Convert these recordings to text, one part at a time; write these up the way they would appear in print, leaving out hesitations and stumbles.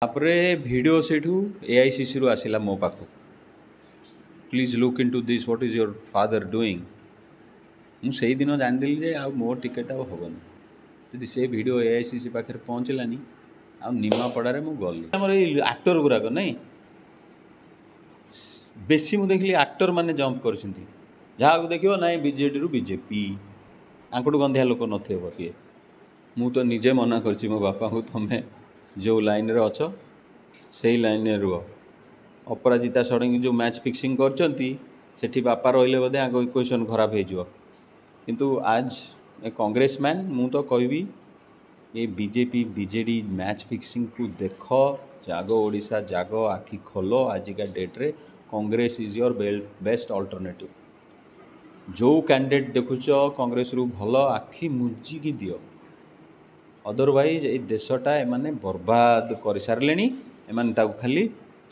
तापरे video Sethu AICC रु आसिला मो पाखु please look into this what is your father doing मुझे दिन जानीदेली जे आ मो टिकेट आ हेनी जदि से वीडियो एआईसीसी पाखे पहुँचलानी आ निमापड़ारे मु गली आमर ये आक्टर गुराक नहीं बेसी मुझे देखिली आक्टर माने जंप कर जहाँ देखो ना बीजेडी रु बीजेपी आंकटू गंधिया लोक नथे किए मु तो निजे मना कर मो बापा को तुम्हें जो लाइन रे अछ से लाइन में रुह अपराजिता षडंगी जो मैच फिक्सिंग कर बापा रही बोधे आगे इक्वेशन खराब हो किंतु आज ए कांग्रेस मैन मु तो कहबी ये बीजेपी बीजेडी मैच फिक्सिंग को देख जाग ओडिशा जाग आखि खोल आजिका डेट्रे Congress is your best alternative जो कैंडिडेट देखुच कांग्रेस रु भल आखि मुजिकी दियो अदरवाइज ये देशटा एमाने बर्बाद कर सारे एमाने ताकु खाली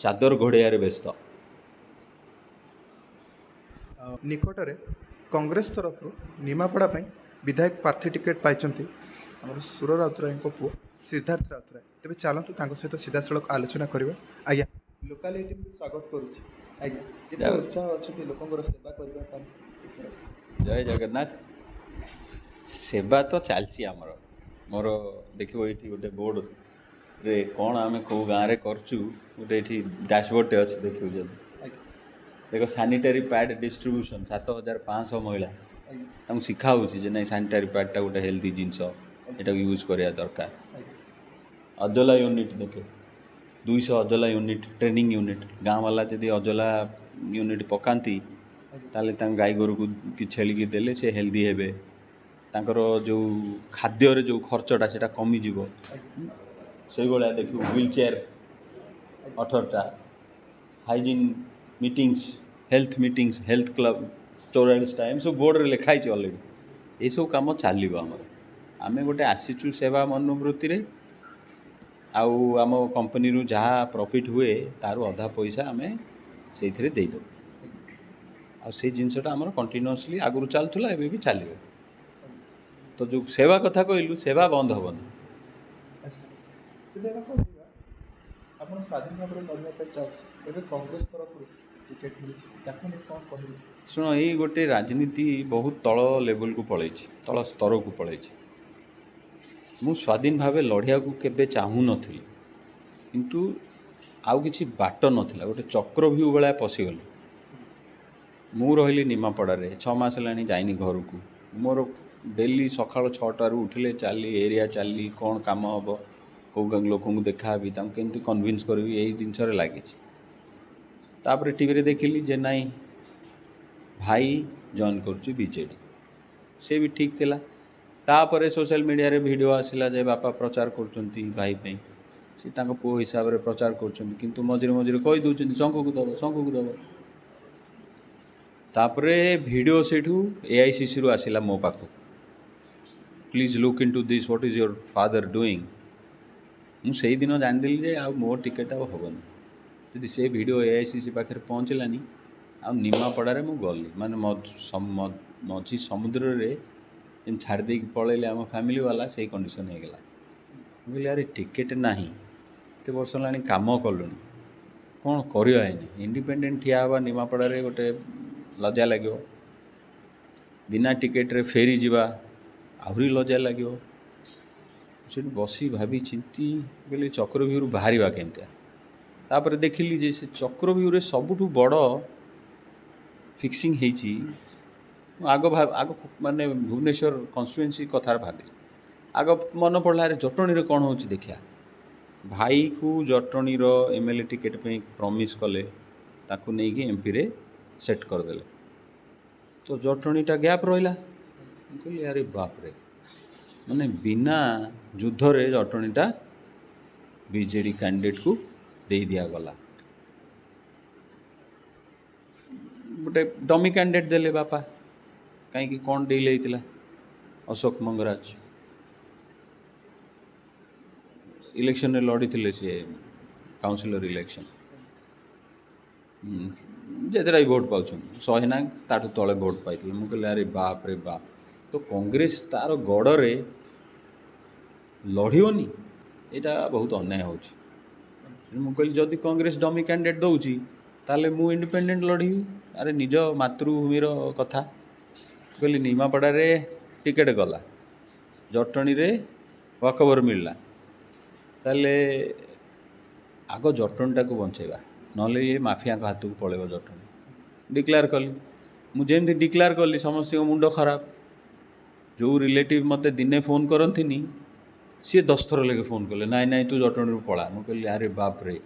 चादर घोड़ियारे व्यस्त निकटरे कांग्रेस तरफ निमापड़ा विधायक प्रार्थी टिकेट पाई आम सुर राउतराय पु सिद्धार्थ राउतराय तेज चलतु सहित सीधा सड़क आलोचना करवा आज्ञा लोकालिटी को स्वागत करुच्चा उत्साह अच्छा लोक सेवा करने जय जगन्नाथ सेवा तो चलती आमर मोर देखो ये गोटे बोर्ड रे कौन आम कौ गाँव में करचु गोटे ये डैशबोर्ड अच्छे देखो जब देखो सैनिटरी पैड डिस्ट्रीब्यूशन 7500 महिला शिखा हो ना सैनिटरी पैडटा गोटे हेल्थी जिनस यहाँ यूज करा दरकार अजला यूनिट देखे 200 अजला यूनिट ट्रेनिंग यूनिट गाँव वाला जदि अजला यूनिट पकाती ताले गाई गोरु को छेली की देले से हेल्दी हेबे तांकर जो खाद्य जो खर्चटा से कमिज से भाया देखो व्हील चेयर 18टा हाइजीन मीटिंग्स हेल्थ क्लब 44टा एम सब बोर्ड रे लिखाई अलरेडी ये सब कम चलो आम गोटे आसीचु सेवा मनोवृत्ति रे आम कंपनी रू जहाँ प्रॉफिट हुए तार अधा पैसा आम से देदे से जिनसटा आम कंटिन्यूअसली आगुरी चलूला एवं भी चलो तो जो सेवा कथा कहलु सेवा बंद हेनी आप स्वाधीन भाव में लड़ाई चाहते कांग्रेस तरफ टिकेट मिली कौन कह शुण ये गोटे राजनीति बहुत तल लेवल को पलैं तल स्तर को पलैं मु स्वाधीन भाव लड़िया को केबे चाहू नथिली किंतु आउ किछि बाट नथिला गोटे चक्रव्यूह भाया पशिगली मु रही निमापड़ा 6 मास है जाइनी घर को मोर डेली सकाल 6टारू उठिले चली एरिया चली कौन काम हम कौ लोक देखा केमती कन्विन्स करी यही जिनस लगी तापर टीवी देखिली जे नाई भाई जॉइन कर बीजेडी से भी ठीक थिला तापर सोशल मीडिया रे वीडियो आसिला जे बापा प्रचार करचंती भाई पे से तांको पुओ हिसाब रे प्रचार करचंती किंतु मझिरे मझिरे कहि दउचंती शंख को दब तापरे वीडियो सेठू एआईसीसी रु आसिला मो पाखु please look into this what is your father doing मुझे दिन जानीदेली जे आ मो टिकेट आ हेनी जदि से वीडियो एआईसीसी पाखे पहुँचलानी आ निमापड़ारे मु गली माने मझी समुद्र रे छाड़ दे पलैले आम फैमिली वाला से कंडीशन हो गला कहली अरे टिकेट नहीं एत वर्ष है कम कलुनी कौन करवा इंडिपेंडेंट ठिया हवा निमापड़ारे गोटे लज्जा लगे बिना टिकेट रे फेरी जावा आहरी लज्जा लगे से बसी भाभी चिंती बोले चक्रव्यूह बाहर केमतिया तापर देखिली जे से चक्रव्यूह सबुठ बड़ फिक्सिंग होती आग माने भुवनेश्वर कन्स्टिट्युएंसी कथार भावी आग मन पड़ा जटणी कौन हो देखा भाई को जटणी एमएलए टिकेट पे प्रमिश कले ताकू नहीं एमपी रे सेट करदे तो जटणीटा गैप रहा कहली अरे बाप रे माने बिना युद्ध रे जटणीटा बीजेडी कैंडिडेट को दे दिया गला गोटे डमी कैंडिडेट देले बापा कहीं कौन डील होता अशोक मंगराज इलेक्शन लड़ी थे सी काउंसिलर इलेक्शन जेतरा ही भोट पाँच 100 ना ताठू तले भोट पाई मुझे अरे बाप रे बाप तो कांग्रेस तार गड़े लड़ोनी यहाँ बहुत अन्याय हो ମୁଁ କହିଲି ଯଦି କଂଗ୍ରେସ ଡମି କ୍ୟାଣ୍ଡିଡେଟ୍ ଦେଉଛି ତାହେଲେ ମୁଁ ଇଣ୍ଡିପେଣ୍ଡେଣ୍ଟ ଲଢ଼ିବି। ଆରେ ନିଜ ମାତୃଭୂମିର କଥା। କହିଲି ନିମାପଡ଼ାରେ ଟିକେଟ୍ ଗଲା, ଜଟଣୀରେ ୱାକଓଭର ମିଳିଲା, ତାହେଲେ ଆଗ ଜଟଣୀଟାକୁ ବଞ୍ଚେଇବା, ନହେଲେ ଇଏ ମାଫିଆଙ୍କ ହାତକୁ ପଳେଇବ ଜଟଣୀ। ଡିକ୍ଲେୟାର କଲି। ମୁଁ ଯେମିତି ଡିକ୍ଲେୟାର କଲି ସମସ୍ତଙ୍କ ମୁଣ୍ଡ ଖରାପ। ଯେଉଁ ରିଲେଟିଭ୍ ମୋତେ ଦିନେ ଫୋନ୍ କରନ୍ତିନି ସିଏ 10 ଥର ଲେଖେ ଫୋନ୍ କଲେ, ନାଇଁ ନାଇଁ ତୁ ଜଟଣୀରୁ ପଳା। ମୁଁ କହିଲି ଆରେ ବାପରେ,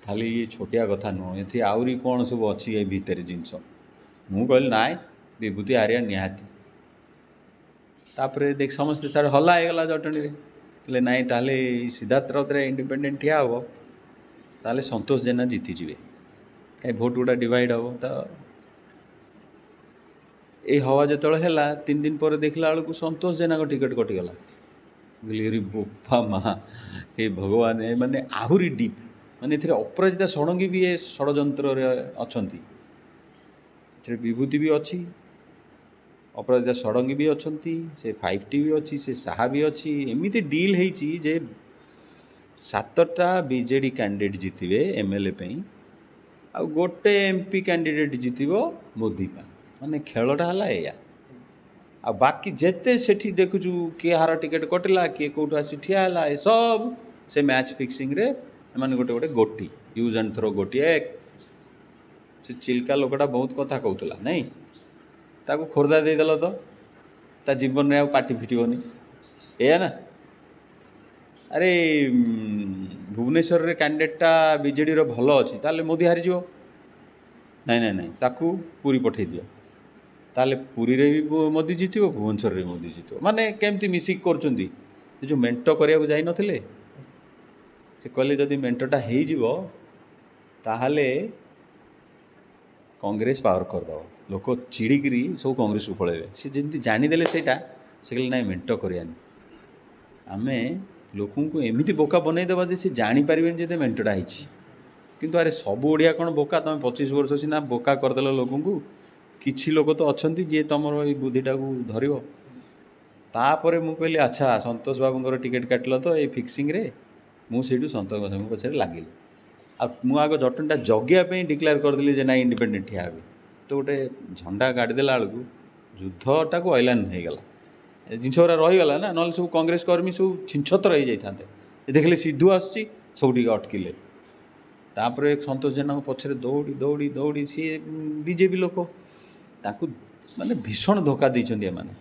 ଖାଲି ଇଏ ଛୋଟିଆ କଥା ନୁହଁ, ଏଠି ଆହୁରି କ'ଣ ସବୁ ଅଛି ଏ ଭିତରେ ଜିନିଷ। ମୁଁ କହିଲି ନାଇଁ, ବିଭୂତି ହାରିଆ ନିହାତି। ତାପରେ ଦେଖ ସମସ୍ତେ ସାର୍ ହଲା ହେଇଗଲା ଜଟଣୀରେ। କହିଲେ ନାଇଁ ତାହେଲେ ସିଦ୍ଧାର୍ଥ ରାଉତରାୟ ଇଣ୍ଡିପେଣ୍ଡେଣ୍ଟ ଠିଆ ହେବ, ତାହେଲେ ସନ୍ତୋଷ ଜେନା ଜିତିଯିବେ, କାହିଁ ଭୋଟ୍ ଗୁଡ଼ା ଡିଭାଇଡ଼ ହେବ। ତ এই হওয়া যেତେବେଳେ ହେଲା 3 ଦିନ ପରେ ଦେଖିଲା ବେଳକୁ ସନ୍ତୋଷ ଜେନାଙ୍କ ଟିକେଟ୍ କଟିଗଲା। କହିଲି ରେ ବୋପା ମା, ହେ ଭଗବାନ, ମାନେ ଆହୁରି ଡିପ୍, ମାନେ ଏଥିରେ ଅପରାଜିତା ଷଡ଼ଙ୍ଗୀ ବି ଏ ଷଡ଼ଯନ୍ତ୍ରରେ ଅଛନ୍ତି। ଏଥିରେ ବିଭୂତି ବି ଅଛି, ଅପରାଜିତା ଷଡ଼ଙ୍ଗୀ ବି ଅଛନ୍ତି, ସେ 5T ବି ଅଛି, ସେ ସାହା ବି ଅଛି। ଏମିତି ଡିଲ୍ ହେଇଛି ଯେ 7ଟା ବିଜେଡ଼ି କ୍ୟାଣ୍ଡିଡେଟ୍ ଜିତିବେ MLA ପାଇଁ, ଆଉ ଗୋଟେ MP କ୍ୟାଣ୍ଡିଡେଟ୍ ଜିତିବ ମୋଦି ପାଇଁ। ମାନେ ଖେଳଟା ହେଲା ଏଇଆ। ଆଉ ବାକି ଯେତେ ସେଠି ଦେଖୁଛୁ କିଏ ହାର ଟିକେଟ୍ କଟିଲା, କିଏ କେଉଁଠୁ ଆସି ଠିଆ ହେଲା, ଏସବୁ ସେ ମ୍ୟାଚ୍ ଫିକ୍ସିଂରେ ଏମାନେ ଗୋଟେ ଗୋଟେ ଗୋଟି, ୟୁଜ୍ ଆଣ୍ଡ ଥ୍ରୋ ଗୋଟିଏ। ସେ ଚିଲ୍କା ଲୋକଟା ବହୁତ କଥା କହୁଥିଲା ନାଇଁ, ତାକୁ ଖୋର୍ଦ୍ଧା ଦେଇଦେଲ ତ ତା ଜୀବନରେ ଆଉ ପାଟି ଫିଟିବନି, ଏଇଆ ନା। ଆରେ ଭୁବନେଶ୍ୱରରେ କ୍ୟାଣ୍ଡିଡେଟ୍ଟା ବିଜେଡ଼ିର ଭଲ ଅଛି, ତାହେଲେ ମୋଦି ହାରିଯିବ। ନାଇଁ ନାଇଁ ନାଇଁ, ତାକୁ ପୁରୀ ପଠାଇ ଦିଅ, ତାହେଲେ ପୁରୀରେ ବି ମୋଦି ଜିତିବ, ଭୁବନେଶ୍ୱରରେ ମୋଦି ଜିତିବ। ମାନେ କେମିତି ମିଶିକି କରୁଛନ୍ତି। ସେ ଯେଉଁ ମେଣ୍ଟ କରିବାକୁ ଯାଇନଥିଲେ, ସେ କହିଲେ ଯଦି ମେଣ୍ଟଟା ହେଇଯିବ ତାହେଲେ କଂଗ୍ରେସ ପାୱାର କରିଦେବ, ଲୋକ ଚିଡ଼ିକିରି ସବୁ କଂଗ୍ରେସକୁ ପଳେଇବେ। ସେ ଯେମିତି ଜାଣିଦେଲେ ସେଇଟା, ସେ କହିଲେ ନାଇଁ ମେଣ୍ଟ କରିବାନି, ଆମେ ଲୋକଙ୍କୁ ଏମିତି ବୋକା ବନେଇଦେବା ଯେ ସେ ଜାଣିପାରିବେନି ଯେ ମେଣ୍ଟଟା ହେଇଛି। କିନ୍ତୁ ଆରେ ସବୁ ଓଡ଼ିଆ କ'ଣ ବୋକା? ତୁମେ 25 ବର୍ଷ ସିନା ବୋକା କରିଦେଲ ଲୋକଙ୍କୁ, କିଛି ଲୋକ ତ ଅଛନ୍ତି ଯିଏ ତୁମର ଏଇ ବୁଦ୍ଧିଟାକୁ ଧରିବ। ତାପରେ ମୁଁ କହିଲି ଆଚ୍ଛା, ସନ୍ତୋଷ ବାବୁଙ୍କର ଟିକେଟ୍ କାଟିଲ ତ ଏଇ ଫିକ୍ସିଂରେ। ମୁଁ ସେଇଠୁ ସନ୍ତୋଷ ବାବୁଙ୍କ ପଛରେ ଲାଗିଲି। ଆଉ ମୁଁ ଆଗ ଜଟଣୀଟା ଜଗିବା ପାଇଁ ଡିକ୍ଲେୟାର କରିଦେଲି ଯେ ନାଇଁ ଇଣ୍ଡିପେଣ୍ଡେଣ୍ଟ ଠିଆ ହେବି। ତ ଗୋଟେ ଝଣ୍ଡା କାଢ଼ିଦେଲା ବେଳକୁ ଯୁଦ୍ଧଟାକୁ ଐଲାନ ହେଇଗଲା। ଏ ଜିନିଷ ଗୁଡ଼ା ରହିଗଲା ନା, ନହେଲେ ସବୁ କଂଗ୍ରେସ କର୍ମୀ ସବୁ ଛିନଛତ୍ର ହେଇଯାଇଥାନ୍ତେ। ଦେଖିଲେ ସିଧୁ ଆସୁଛି, ସବୁ ଟିକେ ଅଟକିଲେ। ତାପରେ ସନ୍ତୋଷ ଜେନାଙ୍କ ପଛରେ ଦୌଡ଼ି ଦୌଡ଼ି ଦୌଡ଼ି, ସିଏ ବିଜେପି ଲୋକ, ତାଙ୍କୁ ମାନେ ଭୀଷଣ ଧୋକା ଦେଇଛନ୍ତି ଏମାନେ।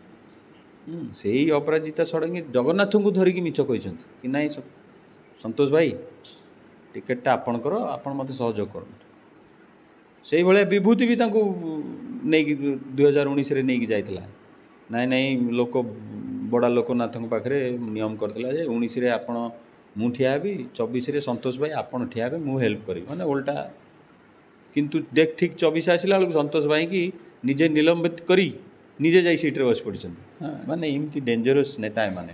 ସେଇ ଅପରାଜିତା ଷଡ଼ଙ୍ଗୀ ଜଗନ୍ନାଥଙ୍କୁ ଧରିକି ମିଛ କହିଛନ୍ତି କି ନାଇଁ ସନ୍ତୋଷ ଭାଇ ଟିକେଟ୍ଟା ଆପଣଙ୍କର, ଆପଣ ମୋତେ ସହଯୋଗ କରନ୍ତୁ। ସେଇଭଳିଆ ବିଭୂତି ବି ତାଙ୍କୁ ନେଇକି 2019ରେ ନେଇକି ଯାଇଥିଲା। ନାଇଁ ନାଇଁ, ଲୋକ ବଡ଼ା ଲୋକନାଥଙ୍କ ପାଖରେ ନିୟମ କରିଥିଲା ଯେ 19ରେ ଆପଣ ମୁଁ ଠିଆ ହେବି, 24ରେ ସନ୍ତୋଷ ଭାଇ ଆପଣ ଠିଆ ହେବେ, ମୁଁ ହେଲ୍ପ କରିବି, ମାନେ ଓଲଟା। କିନ୍ତୁ ଦେଖ ଠିକ୍ 24 ଆସିଲା ବେଳକୁ ସନ୍ତୋଷ ଭାଇକି ନିଜେ ନିଲମ୍ବିତ କରି ନିଜେ ଯାଇ ସିଟ୍ରେ ବସି ପଡ଼ିଛନ୍ତି। ମାନେ ଏମିତି ଡେଞ୍ଜରସ୍ ନେତା ଏମାନେ।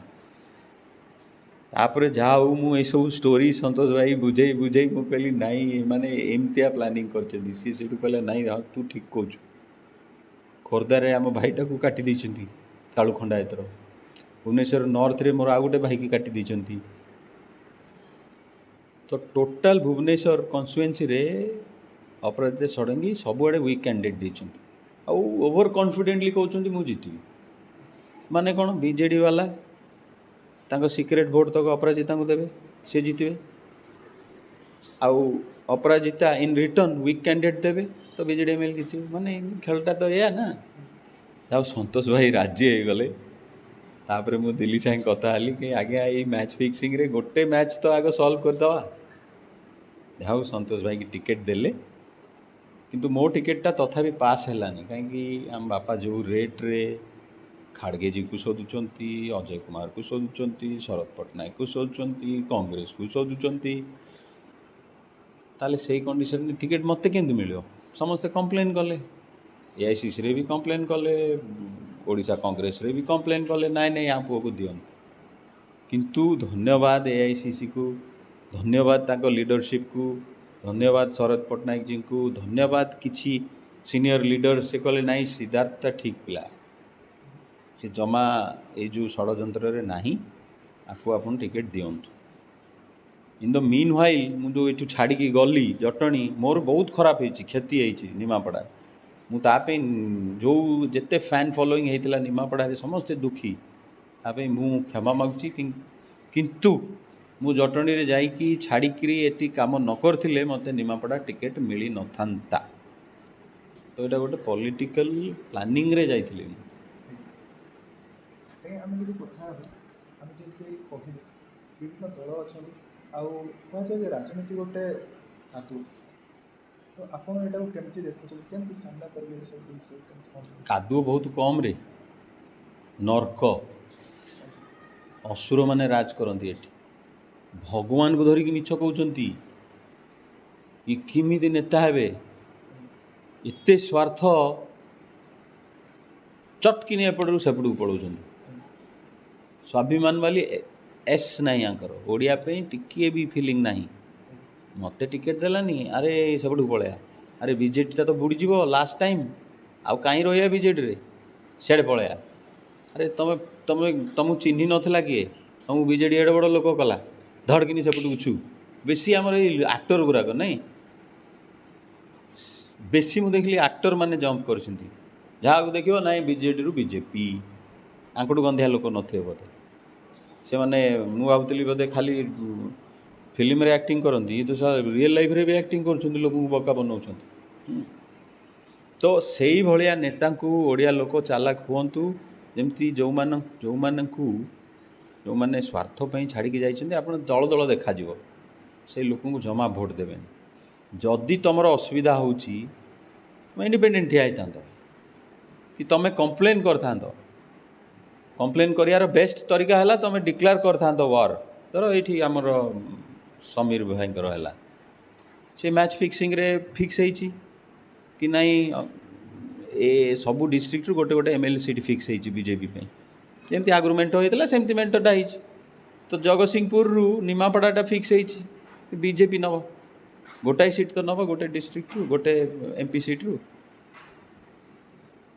ତାପରେ ଯାହା ହଉ ମୁଁ ଏସବୁ ଷ୍ଟୋରି ସନ୍ତୋଷ ଭାଇ ବୁଝେଇ ବୁଝେଇ ମୁଁ କହିଲି ନାଇଁ, ମାନେ ଏମିତିଆ ପ୍ଲାନିଂ କରିଛନ୍ତି। ସିଏ ସେଇଠୁ କହିଲେ ନାଇଁ ତୁ ଠିକ୍ କହୁଛୁ, ଖୋର୍ଦ୍ଧାରେ ଆମ ଭାଇଟାକୁ କାଟି ଦେଇଛନ୍ତି କାଳୁ ଖଣ୍ଡାୟତର, ଭୁବନେଶ୍ୱର ନର୍ଥରେ ମୋର ଆଉ ଗୋଟେ ଭାଇକି କାଟି ଦେଇଛନ୍ତି। ତ ଟୋଟାଲ ଭୁବନେଶ୍ୱର କନଷ୍ଟିଚୁଏନ୍ସିରେ ଅପରାଜିତା ଷଡ଼ଙ୍ଗୀ ସବୁଆଡ଼େ ୱିକ୍ କ୍ୟାଣ୍ଡିଡେଟ୍ ଦେଇଛନ୍ତି, ଆଉ ଓଭର କନଫିଡେଣ୍ଟଲି କହୁଛନ୍ତି ମୁଁ ଜିତିବି। ମାନେ କ'ଣ, ବିଜେଡ଼ି ବାଲା ତାଙ୍କ ସିକ୍ରେଟ୍ ଭୋଟ୍ ତକ ଅପରାଜିତାଙ୍କୁ ଦେବେ, ସେ ଜିତିବେ। ଆଉ Aparajita in return weak candidate ଦେବେ, ତ ବିଜେଡ଼ି MLA ଜିତିବେ। ମାନେ ଖେଳଟା ତ ଏଇଆ ନା। ଆଉ ସନ୍ତୋଷ ଭାଇ ରାଜି ହେଇଗଲେ। ତାପରେ ମୁଁ ଦିଲ୍ଲୀ ସାଙ୍ଗେ କଥା ହେଲି କି ଆଜ୍ଞା ଏଇ ମ୍ୟାଚ୍ ଫିକ୍ସିଂରେ ଗୋଟେ ମ୍ୟାଚ୍ ତ ଆଗ ସଲ୍ଭ କରିଦେବା। ଯାଉ ସନ୍ତୋଷ ଭାଇକି ଟିକେଟ୍ ଦେଲେ, କିନ୍ତୁ ମୋ ଟିକେଟ୍ଟା ତଥାପି ପାସ୍ ହେଲାନି। କାହିଁକି, ଆମ ବାପା ଯେଉଁ ରେଟ୍ରେ ଖାଡ଼ଗେଜୀକୁ ଶୋଧୁଛନ୍ତି, ଅଜୟ କୁମାରକୁ ଶୋଧୁଛନ୍ତି, ଶରଦ ପଟ୍ଟନାୟକକୁ ଶୋଧୁଛନ୍ତି, କଂଗ୍ରେସକୁ ଶୋଧୁଛନ୍ତି, ତାହେଲେ ସେଇ କଣ୍ଡିସନରେ ଟିକେଟ୍ ମୋତେ କେମିତି ମିଳିବ? ସମସ୍ତେ କମ୍ପ୍ଲେନ୍ କଲେ, AICCରେ ବି କମ୍ପ୍ଲେନ୍ କଲେ, ଓଡ଼ିଶା କଂଗ୍ରେସରେ ବି କମ୍ପ୍ଲେନ୍ କଲେ, ନାଇଁ ନାଇଁ ଆ ପୁଅକୁ ଦିଅନ୍ତୁ। କିନ୍ତୁ ଧନ୍ୟବାଦ AICCକୁ, ଧନ୍ୟବାଦ ତାଙ୍କ ଲିଡରସିପ୍କୁ, ଧନ୍ୟବାଦ ଶରଦ ପଟ୍ଟନାୟକ ଜୀଙ୍କୁ, ଧନ୍ୟବାଦ କିଛି ସିନିୟର ଲିଡର। ସେ କହିଲେ ନାଇଁ ସିଦ୍ଧାର୍ଥଟା ଠିକ୍ ପିଲା, ସେ ଜମା ଏଇ ଯେଉଁ ଷଡ଼ଯନ୍ତ୍ରରେ ନାହିଁ, ଆକୁ ଆପଣ ଟିକେଟ୍ ଦିଅନ୍ତୁ। इन द मीन व्हाइल मु जो ये छाड़ी गली जटणी मोर बहुत खराब होती क्षति होती निमापड़ा मुझे जो जिते फैन फॉलोइंग होता निमापड़ा समस्ते दुखी ताप मु क्षमा मागुची किंतु मु जटणी रे जाइकी छाड़ी एति काम न करथिले मते निमापड़ा टिकेट मिली न था तो यहाँ गोटे पॉलिटिकल प्लानिंग रे जाइथिले आम जो कथा आम जब कहले विभिन्न दल अच्छा कहुए राजनीति गोटे कादु तो आप केमती देखुं केमती सामना करेंगे सब जिन कादुओ बहुत कम रे नर्क असुर माने राज करती एठी भगवान को धरिकी मिछ कहउचंती ये किमिति नेता हेबे एते स्वार्थ चटकिनी एपटू सेपटू पलाउछंती स्वाभिमान वाली एस नहीं आंकर ओडिया पे टिके भी फीलिंग नहीं मते टिकेट देलानी अरे सेपटू पळया अरे बीजेडी तो बुड़ीज लास्ट टाइम आउ कहीं रहा बीजेडी रे सियाड़े पळया अरे तुम तुम तुमको चिन्ह नथिला किए तुमको बीजेडी एडे बड़ लोक कला धड़किनी सेपटू छु बेसी आमर एक्टर गुराक नहीं बेसी मु देखली एक्टर माने जंप करछंती जहाँ को देखियो नाई बीजेडी रु बीजेपी आंकटू गंधिया लोक नथिबे बोधे से माने मु भाबुतली बोधे खाली फिल्म रे एक्टिंग करती तो रियल लाइफ रे भी एक्टिंग करछंती लोक को बका बनाउछंती तो सेही भलिया नेता को ओडिया लोक चालाक हुअंतु जेमती जो माने स्वार्थ पई छाड़ी के जाइछंती आपण दल दल देखा जीवो से लोक को जमा भोट देबे जदि तुमर असुविधा होउची तुम इंडिपेंडेंट ठिया होता कि तुम कंप्लेन करता कंप्लेन करियार बेस्ट तरीका है तुम डिक्लेयर करता वार धर ये आमर समीर भाईंकर है से मैच फिक्सिंग रे फिक्स होइची कि नहीं ए सबू डिस्ट्रिक्ट गोटे गोटे एमएलए सीट फिक्स होइची बीजेपी पे जमती आगुरी मेंट होता सेमती मेंटटा होइची तो जगतसिंहपुर रु निमापड़ाटा फिक्स होइची बीजेपी नब गोटाए सीट तो नब गोटे डिस्ट्रिक्ट रु गोटे एमपी सीट रु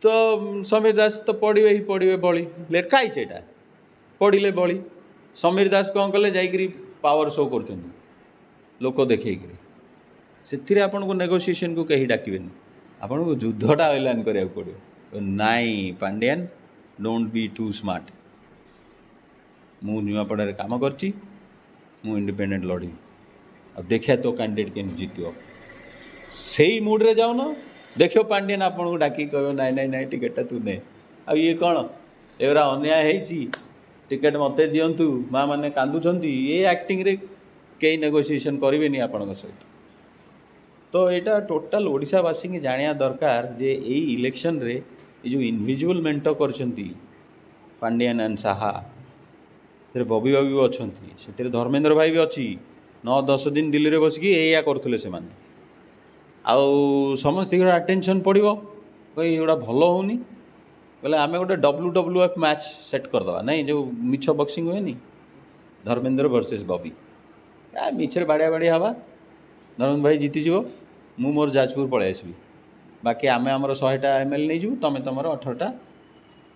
तो समीर दास तो पढ़े ही पढ़े बड़ी लेखाई एटा पढ़ले बड़ी समीर दास कौन कले जाइकरी पावर शो कर लोक देखिए से आपन को नेगोशिएशन को कहीं डाकबेनि आपन को युद्धटा ऐलान करा पड़ो नाई Pandian don't be too smart मु नुआपड़ा काम करची मु इंडिपेंडेंट लड़ी अब देखिए तो कैंडिडेट के जीतो से मुड्रे जाऊन देखो पांड्यान आपन को डाकी कह नाई नाई नाई टिकेटा तू ने आ ये कौन एरा अन्याय होती टिकेट मत दिंतु माँ मैंने कांदुंट ये एक्टिंग रे कई नेगोशिएशन करेंगे आपण सहित तो यहाँ टोटाल ओडिशावासी की जानिया दरकार जे यही इलेक्शन रे ये जो इनविजुअल मेंट कर पांड्यान एंड साहा से बबी बाबू भी अच्छा से धर्मेंद्र भाई भी अच्छी 9-10 दिन दिल्ली में बसिकी या करुले से आउ समस्त अटेंशन पड़ो कहीं एगुड़ा भल होनी बोले आम गोटे WWF मैच सेट करदे नहीं जो मिछ बक्सिंग हुए नहीं धर्मेंद्र वर्सेस बबी या मिछरे बाड़िया बाड़िया हवा धर्मेंद्र भाई जीतीज मु मोर जाजपुर पलि आसबि बाकी आम आमर 100टा ML नहीं जीव तुम तुम 18टा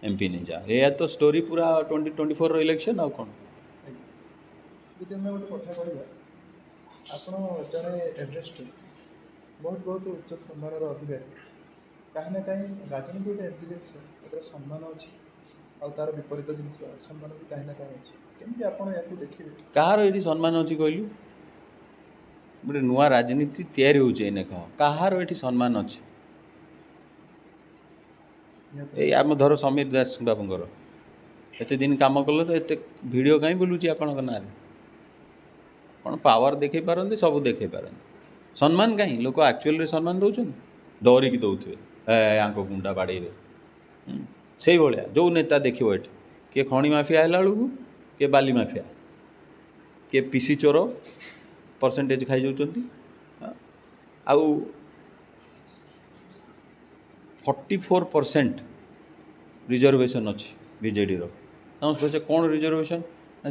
MP नहीं जा या तो स्टोरी पूरा 2024 इलेक्शन आ कौन जी आम गोटे कथा कहवा आप जड़े एड्रेस्ट बहुत बहुत उच्च सम्मान अधिकारी कहीं ना कहीं राजनीति गोटे एमती जिन सम्मान अच्छी आ तार विपरीत जिन सम्मान भी कहीं ना कहीं अच्छी केमती आपड़ या देखिए कहार ये सम्मान अच्छी कहलु गोटे नुआ राजनीति तैयारी होने कह कहार ये सम्मान अच्छे ये आम धर समीर दास बाबूर एत दिन कम कल तो एत भिड कहीं बुलूची आपण ना आप पावर देखे पारती सब देखे पारती सम्मान कहीं लोक एक्चुअल सम्मान दौरान डरिकी दौथे यांको गुंडा बाड़े से भाया जो नेता देखो ये किए खणी माफिया है बेलू किए बाली माफिया किए पीसी चोर परसेंटेज खाई जाऊँच आउ 44% रिजर्वेशन अच्छी बीजेडी रे कौन रिजर्वेशन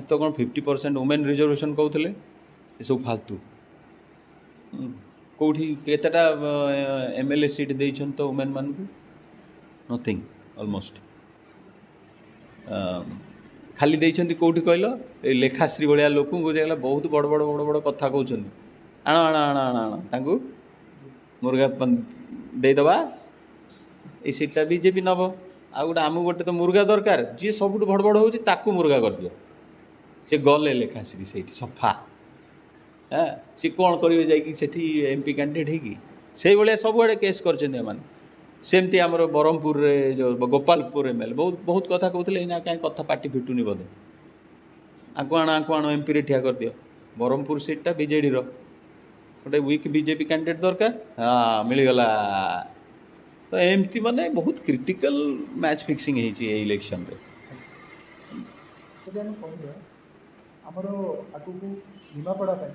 तो कौन 50% वुमेन रिजर्वेशन कहते ये सब फालतू कौटी केतेटा MLA सीट देइछन तो वुमेन मान को नथिंग ऑलमोस्ट ଖାଲି ଦେଇଛନ୍ତି କେଉଁଠି କହିଲ ଏଇ ଲେଖାଶ୍ରୀ ଭଳିଆ ଲୋକଙ୍କୁ ଯାଇଗଲା ବହୁତ ବଡ଼ ବଡ଼ ବଡ଼ ବଡ଼ କଥା କହୁଛନ୍ତି ଆଣ ଆଣ ଆଣ ଆଣ ଆଣ ତାଙ୍କୁ ମୁର୍ଗା ଦେଇଦେବା ଏଇ ସିଟ୍ଟା ବିଜେପି ନେବ ଆଉ ଗୋଟେ ଆମକୁ ଗୋଟେ ତ ମୁର୍ଗା ଦରକାର ଯିଏ ସବୁଠୁ ଭଡ଼ ଭଡ଼ ହେଉଛି ତାକୁ ମୁର୍ଗା କରିଦିଅ ସେ ଗଲେ ଲେଖାଶ୍ରୀ ସେଇଠି ସଫା ହଁ ସିଏ କ'ଣ କରିବେ ଯାଇକି ସେଠି ଏମ୍ପି କ୍ୟାଣ୍ଡିଡେଟ୍ ହେଇକି ସେଇଭଳିଆ ସବୁଆଡ଼େ କେସ୍ କରିଛନ୍ତି ଏମାନେ ସେମିତି ଆମର ବ୍ରହ୍ମପୁରରେ ଯେଉଁ ଗୋପାଳପୁର ଏମ୍ଏଲ୍ଏ ବହୁତ କଥା କହୁଥିଲେ ଏଇନା କାହିଁ କଥା ପାଟି ଫିଟୁନି ବୋଧେ ଆଙ୍କୁ ଆଣ ଏମ୍ପିରେ ଠିଆ କରିଦିଅ ବ୍ରହ୍ମପୁର ସିଟ୍ଟା ବିଜେଡ଼ିର ଗୋଟେ ୱିକ୍ ବିଜେପି କ୍ୟାଣ୍ଡିଡେଟ୍ ଦରକାର ହଁ ମିଳିଗଲା ତ ଏମିତି ମାନେ ବହୁତ କ୍ରିଟିକାଲ ମ୍ୟାଚ୍ ଫିକ୍ସିଂ ହେଇଛି ଏଇ ଇଲେକ୍ସନରେ ଯଦି ଆମେ କହିବା ଆମର ଆଗକୁ ନିମାପଡ଼ା ପାଇଁ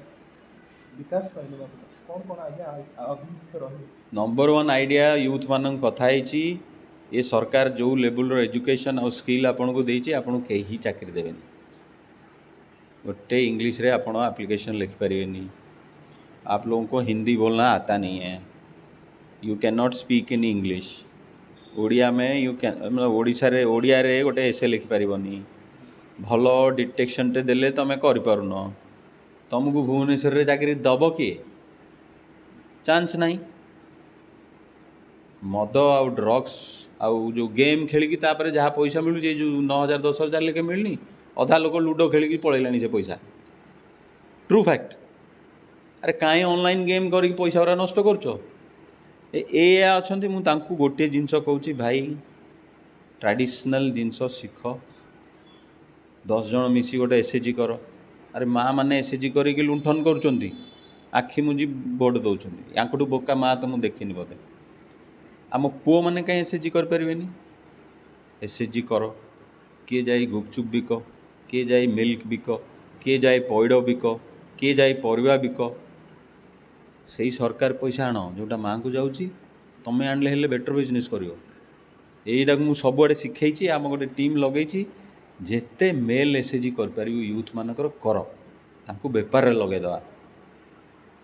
ବିକାଶ ପାଇଁ ନିମାପଡ଼ା କ'ଣ ଆଜ୍ଞା ଆଭିମୁଖ୍ୟ ରହିବ ନମ୍ବର ୱାନ୍ ଆଇଡ଼ିଆ ୟୁଥ୍ ମାନଙ୍କ କଥା ହେଇଛି ଏ ସରକାର ଯେଉଁ ଲେବୁଲ୍ର ଏଜୁକେସନ୍ ଆଉ ସ୍କିଲ୍ ଆପଣଙ୍କୁ ଦେଇଛି ଆପଣଙ୍କୁ କେହି ଚାକିରି ଦେବେନି गोटे इंग्लिश रे आप एप्लीकेशन लिखिपारे आप लोगों को हिंदी बोलना आता नहीं है you can not speak in English Odia में यू कैन मतलब ओडिशा रे ओडिया रे गोटे एसे लिखिपारनी भल डिटेक्शन टे देले तुम करपारुन तुमको भुवनेश्वर रे चाकरी दब किए चांस नहीं मद आउ ड्रग्स आउ जो गेम खेलिकी तापर जहाँ पैसा मिलू जो 9,000 10,000 लेके मिलनी अधा लोक लुडो खेलिकी पलैलानी से पैसा ट्रू फैक्ट अरे कहीं ऑनलाइन गेम करके पैसा गुरा नष्ट कर अच्छा मुझे गोटे जिनस कहूँ भाई ट्रेडिशनल जिनस शिख 10 जन मिसी गोटे एसएचजी कर अरे माँ मैंने एसएचजी करके लुंठन कर आखि मुझी भोट दौरान या बोका माँ तो मुझे देखनी बोधे आम पुओ मैंने कहीं एसएचजी करें एसएचजी कर किए जाए गुपचुप बिक किए जाए मिल्क बिक किए जाए पैड बिक किए जाए परिवा बिक से सरकार पैसा आण जोटा माँ को जाऊँगी तुम्हें आणले हेल्ले बेटर बिजनेस कर यहीटा को मुझे सबुआड़े शिखई आम गोटे टीम लगे जेते मेल एसएचजी कर यूथ मानकर कर तांकु बेपार लगेदवा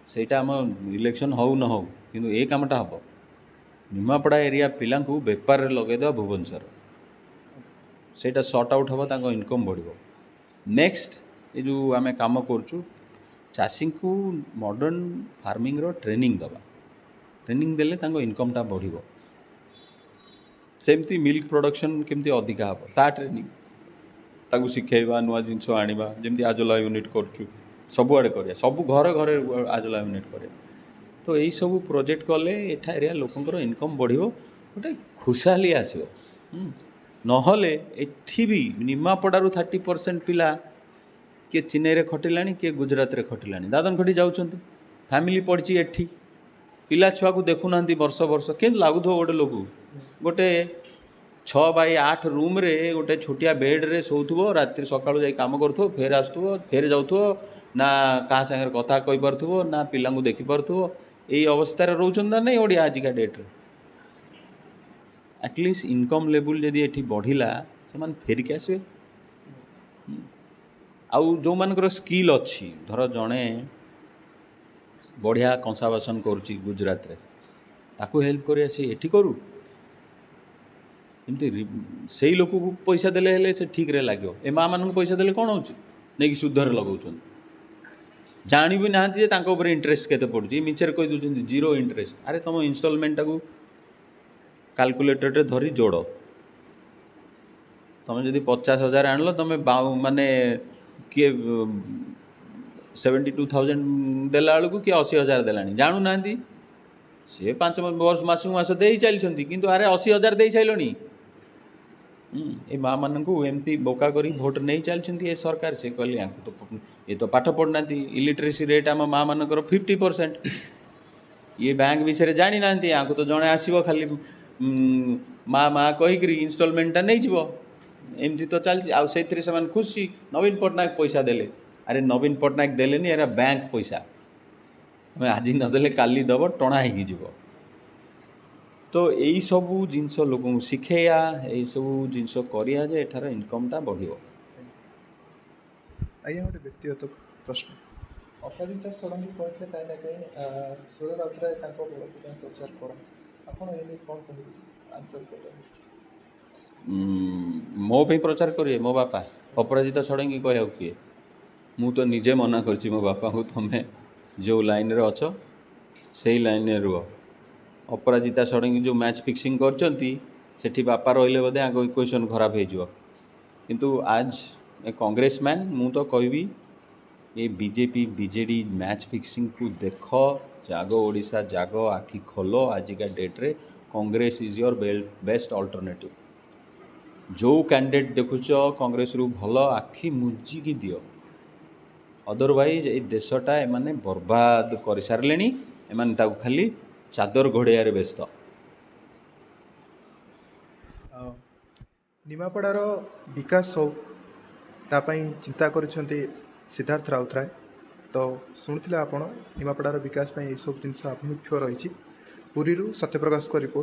सेटा आम इलेक्शन हो न हो किंतु ए कामटा हम निमापड़ा एरिया पिला बेपार लगेदवा भुवनेश्वर सेटा सर्ट आउट हम तांको इनकम बढ़िबो नेक्स्ट ये जो आम कम करूँ चाषी को मॉडर्न फार्मिंग रो ट्रेनिंग दवा ट्रेनिंग देले तांको इनकमटा बढ़िबो सेमती मिल्क प्रोडक्शन केमती अधिका हम ता ट्रेनिंग ताकू शिखेबा नुआ जिनस आनिबा जेमती आजला यूनिट करूँ सबुआड़े करिया सब घर घर आजला यूनिट करे तो यही सब प्रोजेक्ट कले एठा एरिया लोकंकर इनकम बढ़िबो गोटे खुशहाली आसिबो नहले एठी भी निमापड़ारू 30% पिला किए चेन्नई रे खटिलानी किए गुजरात रे खटिलानी दादन खटी जाउछंती फैमिली पड़ची एठी पिला छुआ को देखुना वर्ष वर्ष के लगुव गोटे लोक गोटे 6x8 रूम रे गोटे छोटिया बेड रे सोथुबो रात्रि सकाळु जाई काम करथुबो फेर आसुथुबो फेर जाउथुबो ना का संगे कथा कहि पारथुबो ना पिला को देखि पारथुबो एई अवस्था रे रहउछन ना नहीं ओडिया आजिका डेट रे एटलिस्ट इनकम लेवल जदि एठी बढ़िला से मान फेरिक आसबे आउ जो मानकर स्किल अच्छी धर जड़े बढ़िया कंसा बासन करुच्ची गुजरात रे ताकू हेल्प कर एठी करू एमती से लोक को पैसा देले हेले से ठीक रे लाग्यो ए माँ मान पैसा देले कौन होची नहीं कि सुधर लगाउछन जानी भी ना जे तांको ऊपर इंटरेस्ट केते पड़ुची मिचर कहि दउछन जीरो इंटरेस्ट अरे तुम इंस्टॉलमेंट टाकू कैलकुलेटर रे धरी जोड़ तुम जदि 50,000 आणलो तुम माने किए 72,000 देला बेलू किए 80,000 देलानी जानू ना सी 5 वर्ष मासक मास दे चलती किंतु अरे 80,000 दे सारे ये माँ मान एमती बोका करी भोट नहीं चलती ये सरकार से कहली तो ये तो पाठ पढ़ना इलिटरेसी रेट आम माँ मानकर 50% ये बैंक विषय जानी ना तो जड़े आसो खाली माँ माँ कहीकि इनस्टॉलमेंटा नहीं जीव एमती तो चलती आउ से खुशी नवीन पट्टनायक पैसा देले अरे नवीन पट्टनायक देलेनी एरा बैंक पैसा हमें आज नदेले काली दब टणा हो तो यही सब जिनस लोक शिखेया यही सब जिनस करिया जे एठार इनकमटा बढ़िबो आज्ञा गोटे व्यक्तिगत प्रश्न अपराजिता षडंगी कहते कहीं ना कहीं सुर राउतराय प्रचार कर आपड़ ये कौन कह आंतरिकता मो पे प्रचार करिए मो बापा ଅପରାଜିତା ଷଡ଼ଙ୍ଗୀ କହିବାକୁ କିଏ? ମୁଁ ତ ନିଜେ ମନା କରିଛି ମୋ ବାପାଙ୍କୁ, ତୁମେ ଯେଉଁ ଲାଇନ୍ରେ ଅଛ ସେଇ ଲାଇନ୍ରେ ରୁହ। ଅପରାଜିତା ଷଡ଼ଙ୍ଗୀ ଯେଉଁ ମ୍ୟାଚ୍ ଫିକ୍ସିଂ କରିଛନ୍ତି ସେଠି ବାପା ରହିଲେ ବୋଧେ ଆଗ ଇକ୍ୱେସନ୍ ଖରାପ ହେଇଯିବ। କିନ୍ତୁ ଆଜ୍ ଏ କଂଗ୍ରେସମ୍ୟାନ୍ ମୁଁ ତ କହିବି ଏ ବିଜେପି ବିଜେଡ଼ି ମ୍ୟାଚ୍ ଫିକ୍ସିଂକୁ ଦେଖ, ଜାଗ ଓଡ଼ିଶା ଜାଗ, ଆଖି ଖୋଲ। ଆଜିକା ଡେଟ୍ରେ Congress is your best alternative. ଯେଉଁ କ୍ୟାଣ୍ଡିଡେଟ୍ ଦେଖୁଛ କଂଗ୍ରେସରୁ ଭଲ, ଆଖି ମୁଜିକି ଦିଅ। ଅଦରୱାଇଜ୍ ଏଇ ଦେଶଟା ଏମାନେ ବର୍ବାଦ କରିସାରିଲେଣି। ଏମାନେ ତାକୁ ଖାଲି ଚାଦର ଘୋଡ଼େଇବାରେ ବ୍ୟସ୍ତ। ନିମାପଡ଼ାର ବିକାଶ ହଉ ତା ପାଇଁ ଚିନ୍ତା କରିଛନ୍ତି ସିଦ୍ଧାର୍ଥ ରାଉତରାୟ। ତ ଶୁଣିଥିଲେ ଆପଣ ନିମାପଡ଼ାର ବିକାଶ ପାଇଁ ଏସବୁ ଜିନିଷ ଆଭିମୁଖ୍ୟ ରହିଛି। ପୁରୀରୁ ସତ୍ୟପ୍ରକାଶଙ୍କ ରିପୋର୍ଟ।